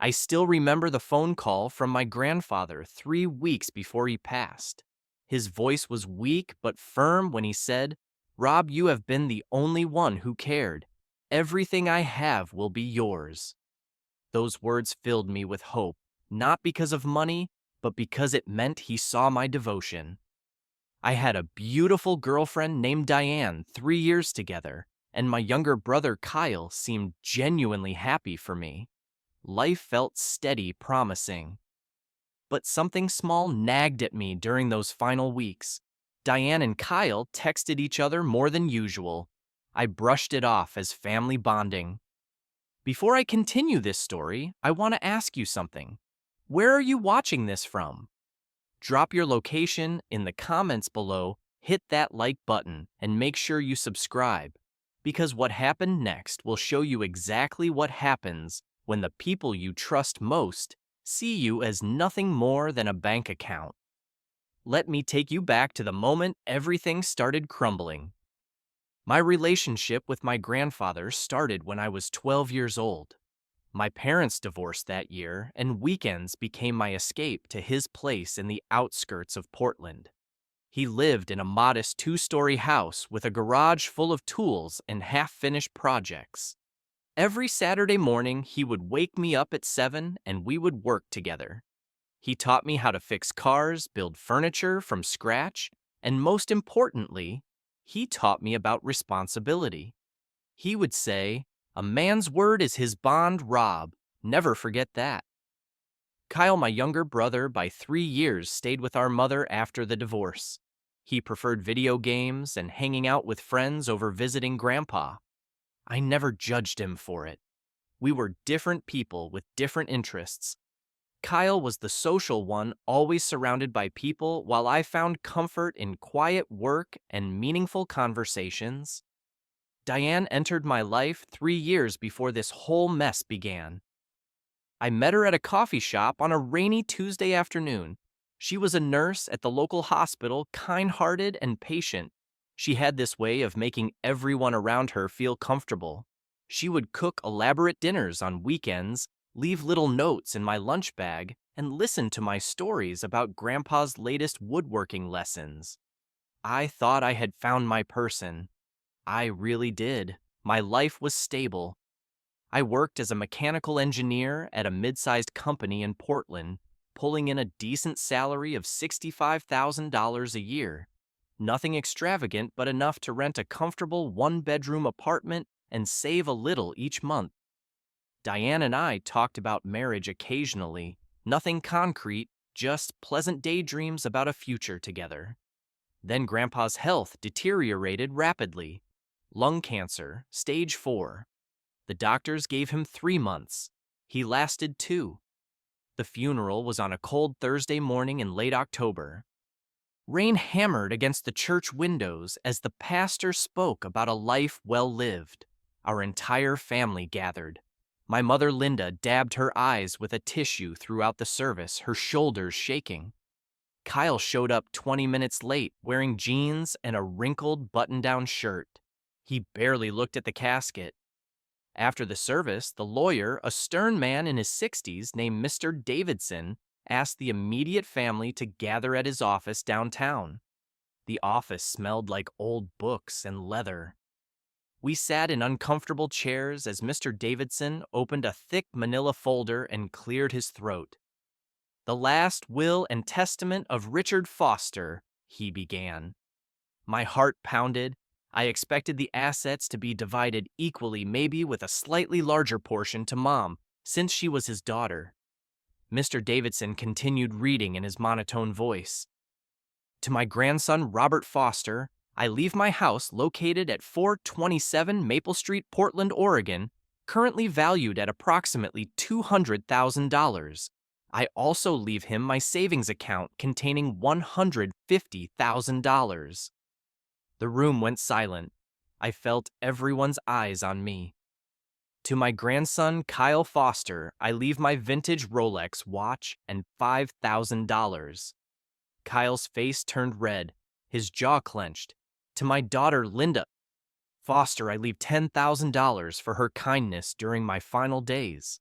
I still remember the phone call from my grandfather 3 weeks before he passed. His voice was weak but firm when he said, "Rob, you have been the only one who cared. Everything I have will be yours." Those words filled me with hope, not because of money, but because it meant he saw my devotion. I had a beautiful girlfriend named Diane, 3 years together, and my younger brother Kyle seemed genuinely happy for me. Life felt steady, promising. But something small nagged at me during those final weeks. Diane and Kyle texted each other more than usual. I brushed it off as family bonding. Before I continue this story, I want to ask you something. Where are you watching this from? Drop your location in the comments below, hit that like button, and make sure you subscribe. Because what happened next will show you exactly what happens when the people you trust most see you as nothing more than a bank account. Let me take you back to the moment everything started crumbling. My relationship with my grandfather started when I was 12 years old. My parents divorced that year, and weekends became my escape to his place in the outskirts of Portland. He lived in a modest 2-story house with a garage full of tools and half-finished projects. Every Saturday morning, he would wake me up at 7 and we would work together. He taught me how to fix cars, build furniture from scratch, and most importantly, he taught me about responsibility. He would say, "A man's word is his bond, Rob. Never forget that." Kyle, my younger brother by 3 years, stayed with our mother after the divorce. He preferred video games and hanging out with friends over visiting Grandpa. I never judged him for it. We were different people with different interests. Kyle was the social one, always surrounded by people, while I found comfort in quiet work and meaningful conversations. Diane entered my life 3 years before this whole mess began. I met her at a coffee shop on a rainy Tuesday afternoon. She was a nurse at the local hospital, kind-hearted and patient. She had this way of making everyone around her feel comfortable. She would cook elaborate dinners on weekends, leave little notes in my lunch bag, and listen to my stories about Grandpa's latest woodworking lessons. I thought I had found my person. I really did. My life was stable. I worked as a mechanical engineer at a mid-sized company in Portland, pulling in a decent salary of $65,000 a year. Nothing extravagant, but enough to rent a comfortable one-bedroom apartment and save a little each month. Diane and I talked about marriage occasionally, nothing concrete, just pleasant daydreams about a future together. Then Grandpa's health deteriorated rapidly. Lung cancer, stage 4. The doctors gave him 3 months. He lasted 2. The funeral was on a cold Thursday morning in late October. Rain hammered against the church windows as the pastor spoke about a life well lived. Our entire family gathered. My mother Linda dabbed her eyes with a tissue throughout the service, her shoulders shaking. Kyle showed up 20 minutes late, wearing jeans and a wrinkled button-down shirt. He barely looked at the casket. After the service, the lawyer, a stern man in his 60s named Mr. Davidson, asked the immediate family to gather at his office downtown. The office smelled like old books and leather. We sat in uncomfortable chairs as Mr. Davidson opened a thick manila folder and cleared his throat. "The last will and testament of Richard Foster," he began. My heart pounded. I expected the assets to be divided equally, maybe with a slightly larger portion to Mom, since she was his daughter. Mr. Davidson continued reading in his monotone voice. "To my grandson, Robert Foster, I leave my house located at 427 Maple Street, Portland, Oregon, currently valued at approximately $200,000. I also leave him my savings account containing $150,000. The room went silent. I felt everyone's eyes on me. "To my grandson, Kyle Foster, I leave my vintage Rolex watch and $5,000. Kyle's face turned red, his jaw clenched. "To my daughter, Linda Foster, I leave $10,000 for her kindness during my final days.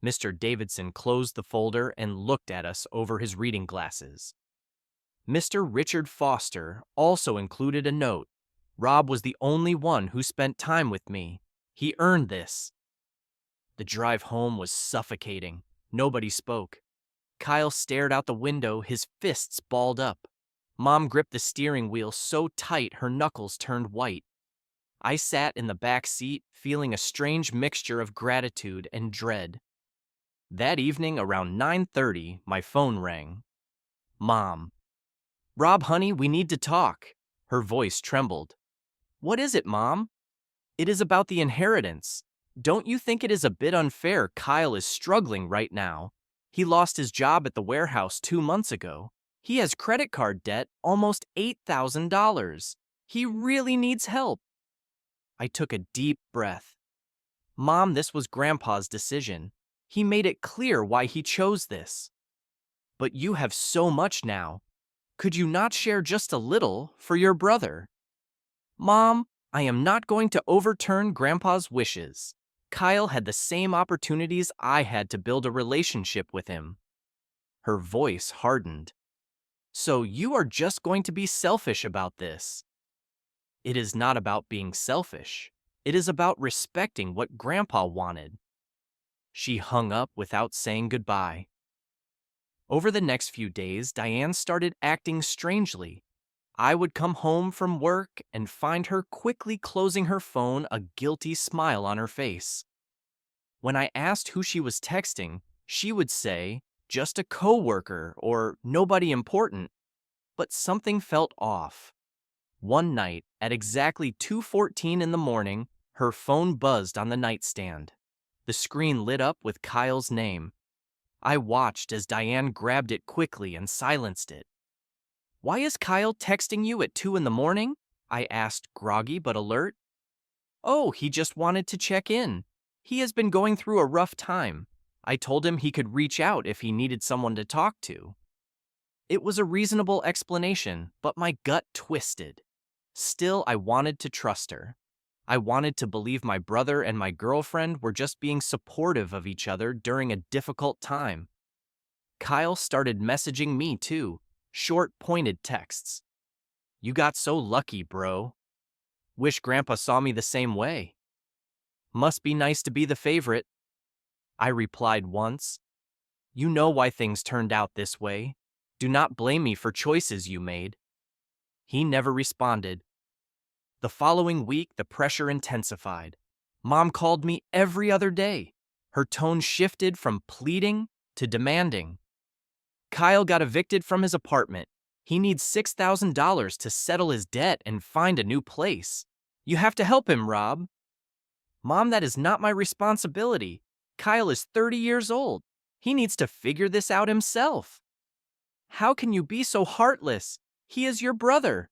Mr. Davidson closed the folder and looked at us over his reading glasses. Mr. Richard Foster also included a note. Rob was the only one who spent time with me. He earned this. The drive home was suffocating. Nobody spoke. Kyle stared out the window, his fists balled up. Mom gripped the steering wheel so tight her knuckles turned white. I sat in the back seat, feeling a strange mixture of gratitude and dread. That evening around 9:30, my phone rang. Mom. Rob, honey, we need to talk. Her voice trembled. What is it, Mom? It is about the inheritance. Don't you think it is a bit unfair Kyle is struggling right now? He lost his job at the warehouse 2 months ago. He has credit card debt, almost $8,000. He really needs help. I took a deep breath. Mom, this was Grandpa's decision. He made it clear why he chose this. But you have so much now. Could you not share just a little for your brother? Mom, I am not going to overturn Grandpa's wishes. Kyle had the same opportunities I had to build a relationship with him. Her voice hardened. So you are just going to be selfish about this? It is not about being selfish. It is about respecting what Grandpa wanted. She hung up without saying goodbye. Over the next few days, Diane started acting strangely. I would come home from work and find her quickly closing her phone, a guilty smile on her face. When I asked who she was texting, she would say, just a coworker or nobody important. But something felt off. One night, at exactly 2:14 in the morning, her phone buzzed on the nightstand. The screen lit up with Kyle's name. I watched as Diane grabbed it quickly and silenced it. Why is Kyle texting you at 2 in the morning? I asked, groggy but alert. Oh, he just wanted to check in. He has been going through a rough time. I told him he could reach out if he needed someone to talk to. It was a reasonable explanation, but my gut twisted. Still, I wanted to trust her. I wanted to believe my brother and my girlfriend were just being supportive of each other during a difficult time. Kyle started messaging me too, short, pointed texts. You got so lucky, bro. Wish Grandpa saw me the same way. Must be nice to be the favorite. I replied once. You know why things turned out this way. Do not blame me for choices you made. He never responded. The following week, the pressure intensified. Mom called me every other day. Her tone shifted from pleading to demanding. Kyle got evicted from his apartment. He needs $6,000 to settle his debt and find a new place. You have to help him, Rob. Mom, that is not my responsibility. Kyle is 30 years old. He needs to figure this out himself. How can you be so heartless? He is your brother.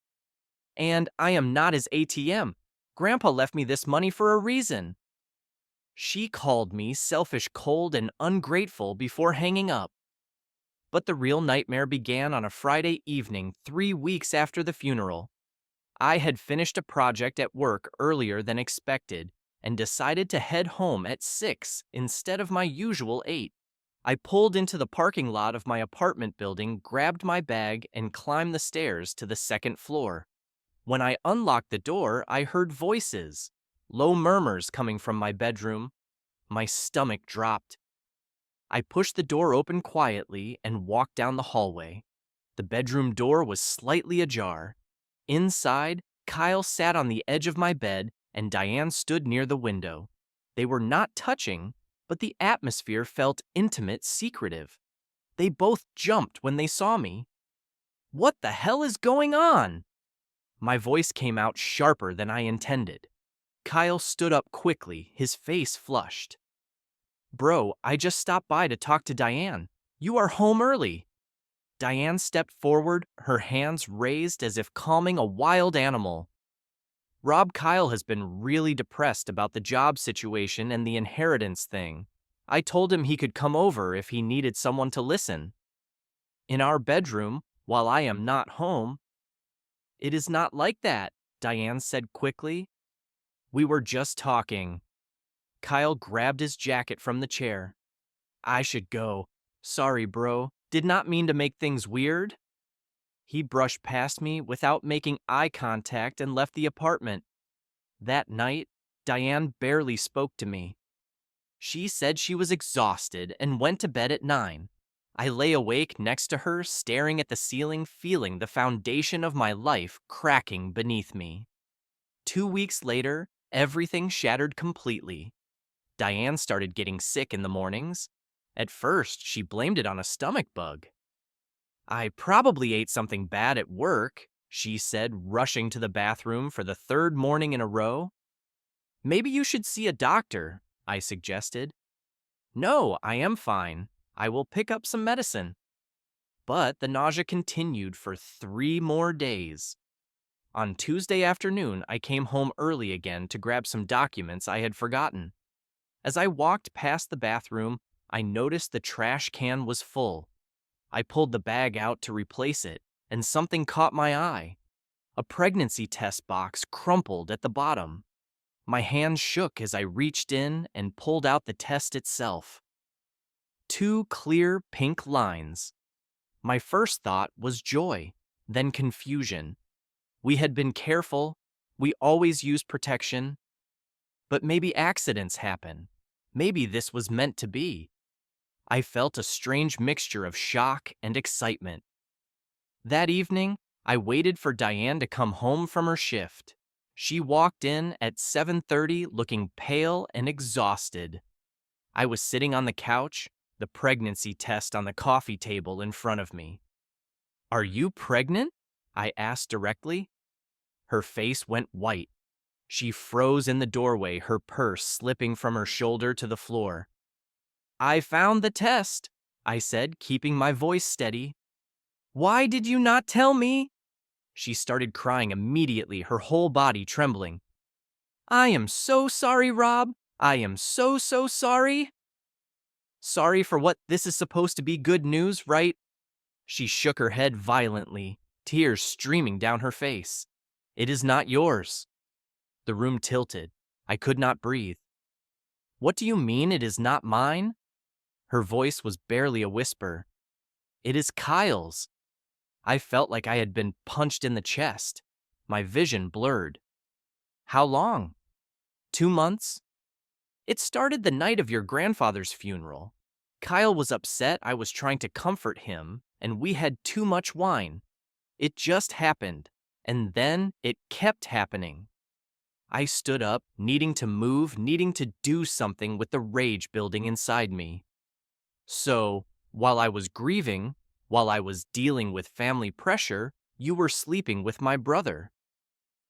And I am not his ATM. Grandpa left me this money for a reason. She called me selfish, cold, and ungrateful before hanging up. But the real nightmare began on a Friday evening, 3 weeks after the funeral. I had finished a project at work earlier than expected and decided to head home at 6 instead of my usual 8. I pulled into the parking lot of my apartment building, grabbed my bag, and climbed the stairs to the second floor. When I unlocked the door, I heard voices, low murmurs coming from my bedroom. My stomach dropped. I pushed the door open quietly and walked down the hallway. The bedroom door was slightly ajar. Inside, Kyle sat on the edge of my bed and Diane stood near the window. They were not touching, but the atmosphere felt intimate, secretive. They both jumped when they saw me. What the hell is going on? My voice came out sharper than I intended. Kyle stood up quickly, his face flushed. Bro, I just stopped by to talk to Diane. You are home early. Diane stepped forward, her hands raised as if calming a wild animal. Rob, Kyle has been really depressed about the job situation and the inheritance thing. I told him he could come over if he needed someone to listen. In our bedroom, while I am not home. It is not like that, Diane said quickly. We were just talking. Kyle grabbed his jacket from the chair. I should go. Sorry, bro. Did not mean to make things weird. He brushed past me without making eye contact and left the apartment. That night, Diane barely spoke to me. She said she was exhausted and went to bed at 9. I lay awake next to her, staring at the ceiling, feeling the foundation of my life cracking beneath me. 2 weeks later, everything shattered completely. Diane started getting sick in the mornings. At first, she blamed it on a stomach bug. I probably ate something bad at work, she said, rushing to the bathroom for the third morning in a row. Maybe you should see a doctor, I suggested. No, I am fine. I will pick up some medicine. But the nausea continued for 3 more days. On Tuesday afternoon, I came home early again to grab some documents I had forgotten. As I walked past the bathroom, I noticed the trash can was full. I pulled the bag out to replace it, and something caught my eye. A pregnancy test box crumpled at the bottom. My hand shook as I reached in and pulled out the test itself. 2 clear pink lines. My first thought was joy, then confusion. We had been careful, we always used protection. But maybe accidents happen. Maybe this was meant to be. I felt a strange mixture of shock and excitement. That evening, I waited for Diane to come home from her shift. She walked in at 7:30 looking pale and exhausted. I was sitting on the couch, the pregnancy test on the coffee table in front of me. Are you pregnant? I asked directly. Her face went white. She froze in the doorway, her purse slipping from her shoulder to the floor. I found the test, I said, keeping my voice steady. Why did you not tell me? She started crying immediately, her whole body trembling. I am so sorry, Rob. I am so sorry. Sorry for what? This is supposed to be good news, right? She shook her head violently, tears streaming down her face. It is not yours. The room tilted. I could not breathe. What do you mean it is not mine? Her voice was barely a whisper. It is Kyle's. I felt like I had been punched in the chest. My vision blurred. How long? 2 months? It started the night of your grandfather's funeral. Kyle was upset I was trying to comfort him, and we had too much wine. It just happened, and then it kept happening. I stood up, needing to move, needing to do something with the rage building inside me. So, while I was grieving, while I was dealing with family pressure, you were sleeping with my brother.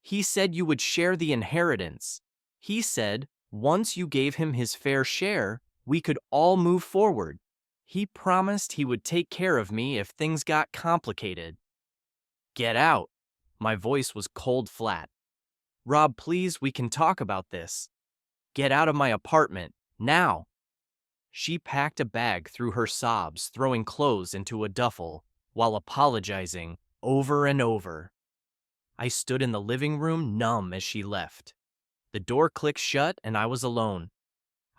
He said you would share the inheritance. He said, once you gave him his fair share, we could all move forward. He promised he would take care of me if things got complicated. Get out. My voice was cold flat. Rob, please, we can talk about this. Get out of my apartment, now. She packed a bag through her sobs, throwing clothes into a duffel, while apologizing over and over. I stood in the living room, numb as she left. The door clicked shut and I was alone.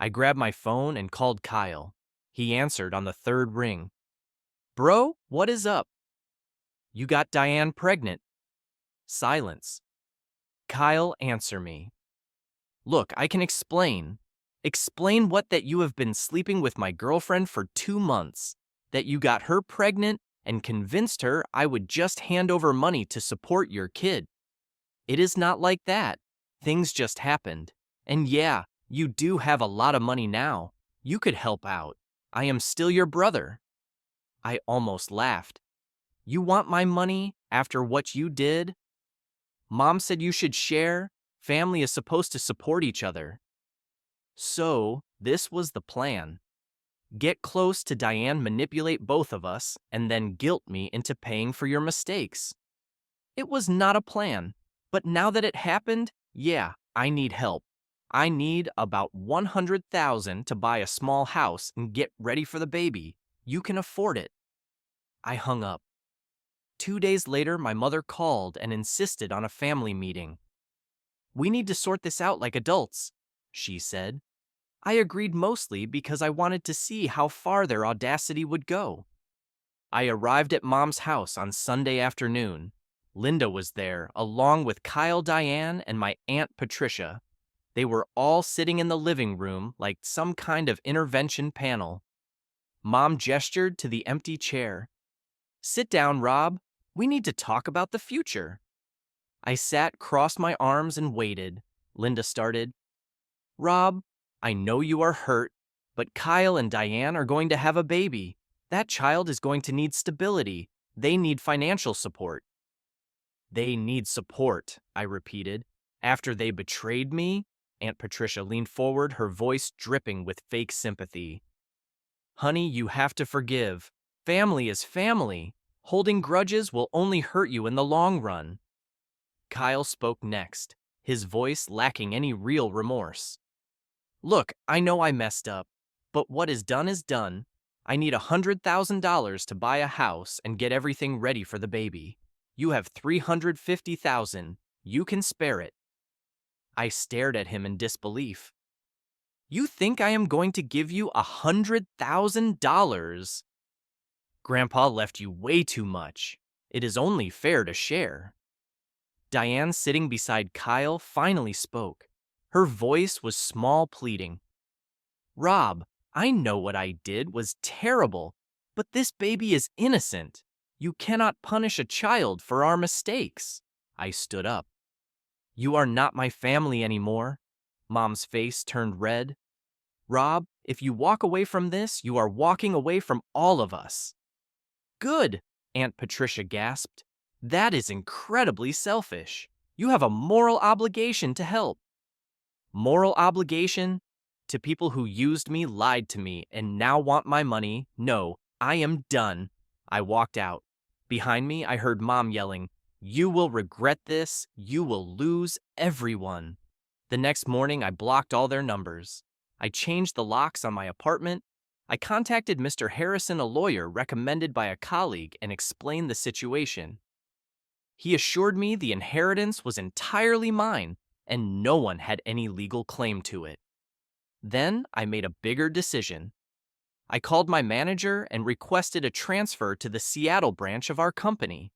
I grabbed my phone and called Kyle. He answered on the 3rd ring. Bro, what is up? You got Diane pregnant. Silence. Kyle, answer me. Look, I can explain. Explain what? That you have been sleeping with my girlfriend for 2 months, that you got her pregnant and convinced her I would just hand over money to support your kid. It is not like that. Things just happened. And yeah, you do have a lot of money now. You could help out. I am still your brother. I almost laughed. You want my money after what you did? Mom said you should share. Family is supposed to support each other. So, this was the plan. Get close to Diane, manipulate both of us, and then guilt me into paying for your mistakes. It was not a plan, but now that it happened, yeah, I need help. I need about $100,000 to buy a small house and get ready for the baby. You can afford it. I hung up. 2 days later, my mother called and insisted on a family meeting. We need to sort this out like adults, she said. I agreed mostly because I wanted to see how far their audacity would go. I arrived at Mom's house on Sunday afternoon. Linda was there, along with Kyle, Diane, and my Aunt Patricia. They were all sitting in the living room like some kind of intervention panel. Mom gestured to the empty chair. "Sit down, Rob. We need to talk about the future." I sat, crossed my arms, and waited. Linda started. "Rob, I know you are hurt, but Kyle and Diane are going to have a baby. That child is going to need stability. They need financial support." "They need support," I repeated. "After they betrayed me?" Aunt Patricia leaned forward, her voice dripping with fake sympathy. "Honey, you have to forgive. Family is family. Holding grudges will only hurt you in the long run." Kyle spoke next, his voice lacking any real remorse. "Look, I know I messed up, but what is done is done. I need $100,000 to buy a house and get everything ready for the baby. You have $350,000. You can spare it." I stared at him in disbelief. "You think I am going to give you $100,000? Grandpa left you way too much. It is only fair to share." Diane, sitting beside Kyle, finally spoke. Her voice was small, pleading. "Rob, I know what I did was terrible, but this baby is innocent. You cannot punish a child for our mistakes." I stood up. "You are not my family anymore." Mom's face turned red. "Rob, if you walk away from this, you are walking away from all of us." "Good," Aunt Patricia gasped. "That is incredibly selfish. You have a moral obligation to help." "Moral obligation? To people who used me, lied to me, and now want my money? No, I am done." I walked out. Behind me, I heard Mom yelling, "You will regret this. You will lose everyone." The next morning, I blocked all their numbers. I changed the locks on my apartment. I contacted Mr. Harrison, a lawyer recommended by a colleague, and explained the situation. He assured me the inheritance was entirely mine, and no one had any legal claim to it. Then I made a bigger decision. I called my manager and requested a transfer to the Seattle branch of our company.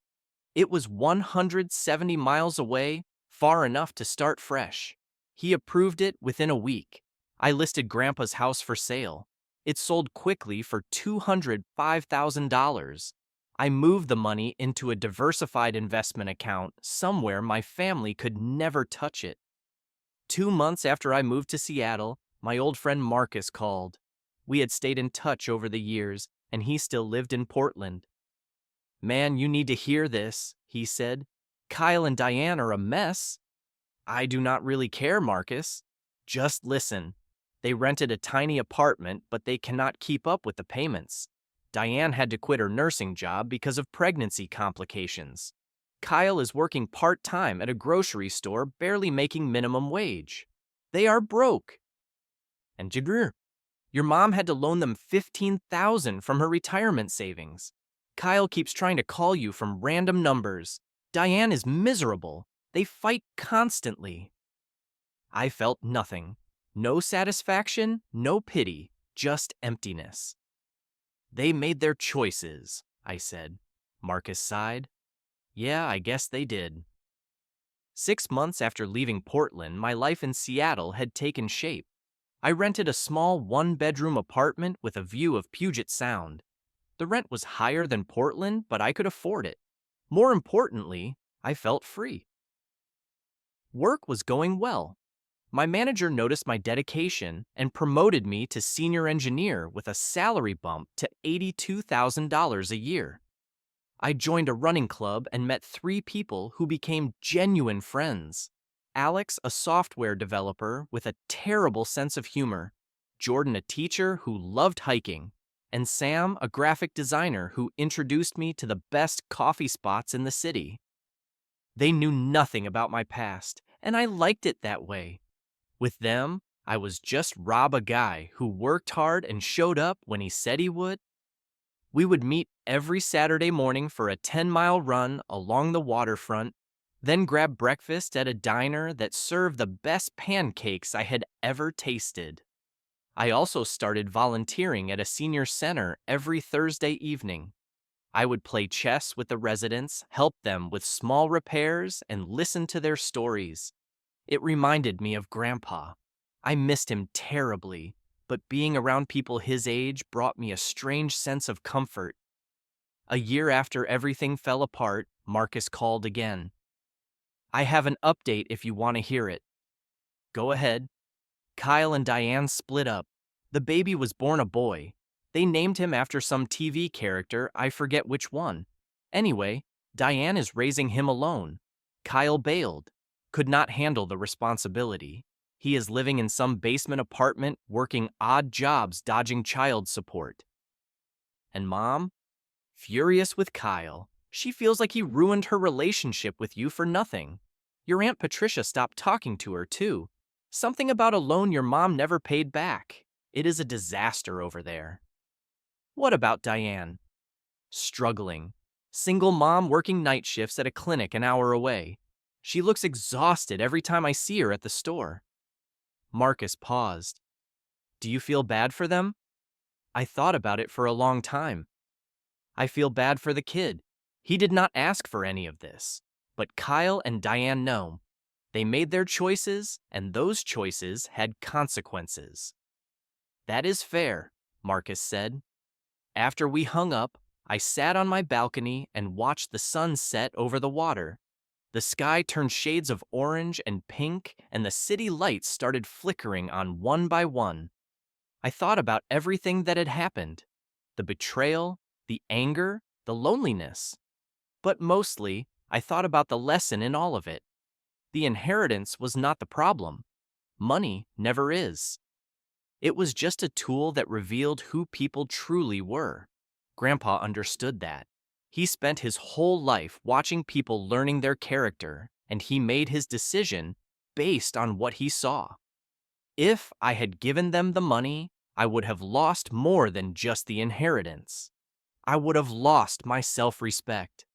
It was 170 miles away, far enough to start fresh. He approved it within a week. I listed Grandpa's house for sale. It sold quickly for $205,000. I moved the money into a diversified investment account somewhere my family could never touch it. 2 months after I moved to Seattle, my old friend Marcus called. We had stayed in touch over the years, and he still lived in Portland. "Man, you need to hear this," he said. "Kyle and Diane are a mess." "I do not really care, Marcus. Just listen. They rented a tiny apartment, but they cannot keep up with the payments. Diane had to quit her nursing job because of pregnancy complications. Kyle is working part-time at a grocery store, barely making minimum wage. They are broke. And Jagger, your mom had to loan them $15,000 from her retirement savings. Kyle keeps trying to call you from random numbers. Diane is miserable. They fight constantly." I felt nothing. No satisfaction, no pity, just emptiness. "They made their choices," I said. Marcus sighed. "Yeah, I guess they did." 6 months after leaving Portland, my life in Seattle had taken shape. I rented a small one-bedroom apartment with a view of Puget Sound. The rent was higher than Portland, but I could afford it. More importantly, I felt free. Work was going well. My manager noticed my dedication and promoted me to senior engineer with a salary bump to $82,000 a year. I joined a running club and met 3 people who became genuine friends. Alex, a software developer with a terrible sense of humor, Jordan, a teacher who loved hiking, and Sam, a graphic designer who introduced me to the best coffee spots in the city. They knew nothing about my past, and I liked it that way. With them, I was just Rob, a guy who worked hard and showed up when he said he would. We would meet every Saturday morning for a 10-mile run along the waterfront, then grab breakfast at a diner that served the best pancakes I had ever tasted. I also started volunteering at a senior center every Thursday evening. I would play chess with the residents, help them with small repairs, and listen to their stories. It reminded me of Grandpa. I missed him terribly, but being around people his age brought me a strange sense of comfort. A year after everything fell apart, Marcus called again. I have an update if you want to hear it. Go ahead. Kyle and Diane split up. The baby was born a boy. They named him after some TV character, I forget which one. Anyway, Diane is raising him alone. Kyle bailed, could not handle the responsibility. He is living in some basement apartment, working odd jobs, dodging child support. And Mom? Furious with Kyle. She feels like he ruined her relationship with you for nothing. Your Aunt Patricia stopped talking to her, too. Something about a loan your mom never paid back. It is a disaster over there. What about Diane? Struggling. Single mom working night shifts at a clinic an hour away. She looks exhausted every time I see her at the store. Marcus paused. Do you feel bad for them? I thought about it for a long time. I feel bad for the kid. He did not ask for any of this. But Kyle and Diane know. They made their choices, and those choices had consequences. That is fair, Marcus said. After we hung up, I sat on my balcony and watched the sun set over the water. The sky turned shades of orange and pink, and the city lights started flickering on one by one. I thought about everything that had happened. The betrayal, the anger, the loneliness. But mostly, I thought about the lesson in all of it. The inheritance was not the problem. Money never is. It was just a tool that revealed who people truly were. Grandpa understood that. He spent his whole life watching people learning their character, and he made his decision based on what he saw. If I had given them the money, I would have lost more than just the inheritance. I would have lost my self-respect.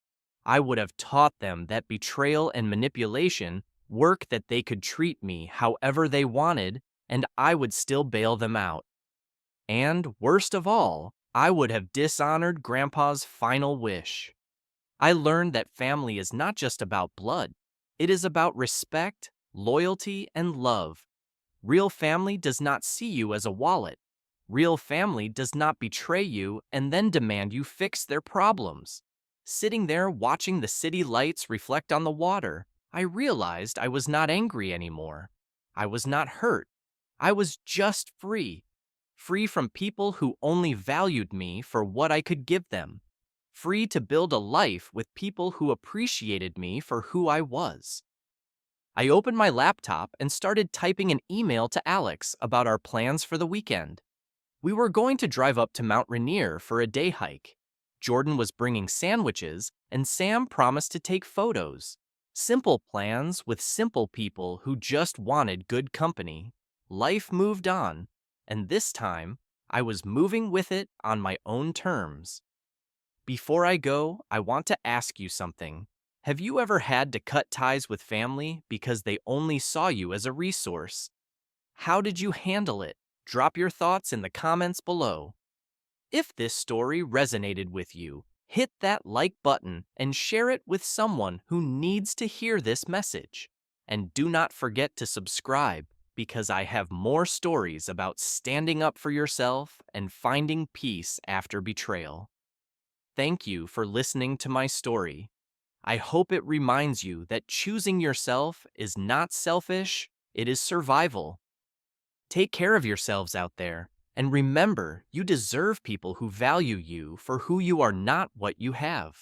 I would have taught them that betrayal and manipulation work, that they could treat me however they wanted, and I would still bail them out. And, worst of all, I would have dishonored Grandpa's final wish. I learned that family is not just about blood. It is about respect, loyalty, and love. Real family does not see you as a wallet. Real family does not betray you and then demand you fix their problems. Sitting there watching the city lights reflect on the water, I realized I was not angry anymore. I was not hurt. I was just free. Free from people who only valued me for what I could give them. Free to build a life with people who appreciated me for who I was. I opened my laptop and started typing an email to Alex about our plans for the weekend. We were going to drive up to Mount Rainier for a day hike. Jordan was bringing sandwiches, and Sam promised to take photos. Simple plans with simple people who just wanted good company. Life moved on, and this time, I was moving with it on my own terms. Before I go, I want to ask you something. Have you ever had to cut ties with family because they only saw you as a resource? How did you handle it? Drop your thoughts in the comments below. If this story resonated with you, hit that like button and share it with someone who needs to hear this message. And do not forget to subscribe, because I have more stories about standing up for yourself and finding peace after betrayal. Thank you for listening to my story. I hope it reminds you that choosing yourself is not selfish, it is survival. Take care of yourselves out there, and remember, you deserve people who value you for who you are, not what you have.